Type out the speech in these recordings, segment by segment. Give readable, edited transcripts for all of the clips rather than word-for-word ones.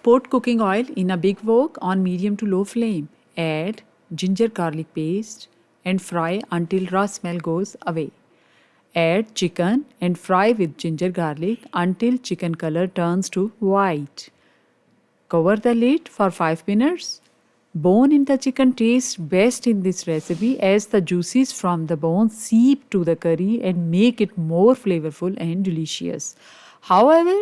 put cooking oil in a big wok on medium to low flame. Add ginger garlic paste and fry until raw smell goes away. Add chicken and fry with ginger garlic until chicken color turns to white. Cover the lid for 5 minutes. Bone in the chicken tastes best in this recipe as the juices from the bone seep to the curry and make it more flavorful and delicious. However,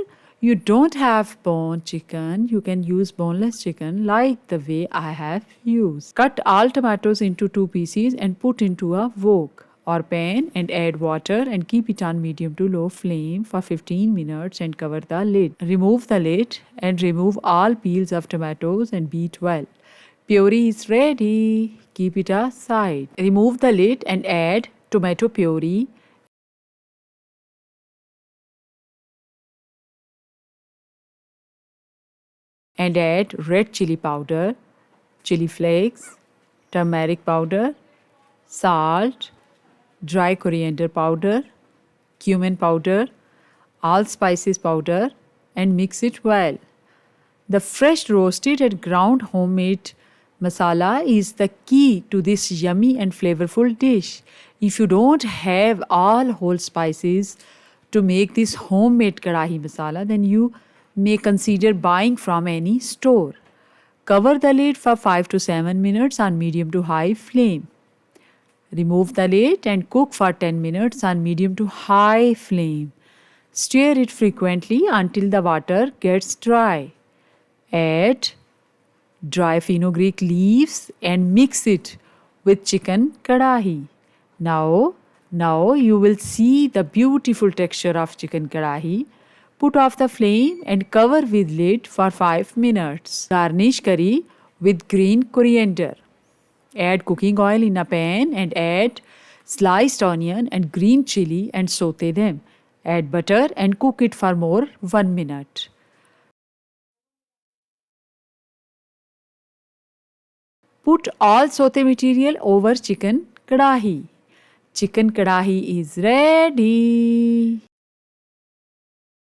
you don't have bone chicken, you can use boneless chicken like the way I have used. Cut all tomatoes into 2 pieces and put into a wok or pan and add water and keep it on medium to low flame for 15 minutes and cover the lid. Remove the lid and remove all peels of tomatoes and beat well. Puree is ready. Keep it aside. Remove the lid and add tomato puree and add red chili powder, chili flakes, turmeric powder, salt, dry coriander powder, cumin powder, allspices powder, and mix it well. The fresh roasted and ground homemade masala is the key to this yummy and flavorful dish. If you don't have all whole spices to make this homemade karahi masala, then you may consider buying from any store. Cover the lid for 5 to 7 minutes on medium to high flame. Remove the lid and cook for 10 minutes on medium to high flame. Stir it frequently until the water gets dry. Add dry fenugreek leaves and mix it with chicken karahi. Now you will see the beautiful texture of chicken karahi. Put off the flame and cover with lid for 5 minutes. Garnish curry with green coriander. Add cooking oil in a pan and add sliced onion and green chili and saute them. Add butter and cook it for more 1 minute. Put all saute material over chicken karahi. Chicken karahi is ready.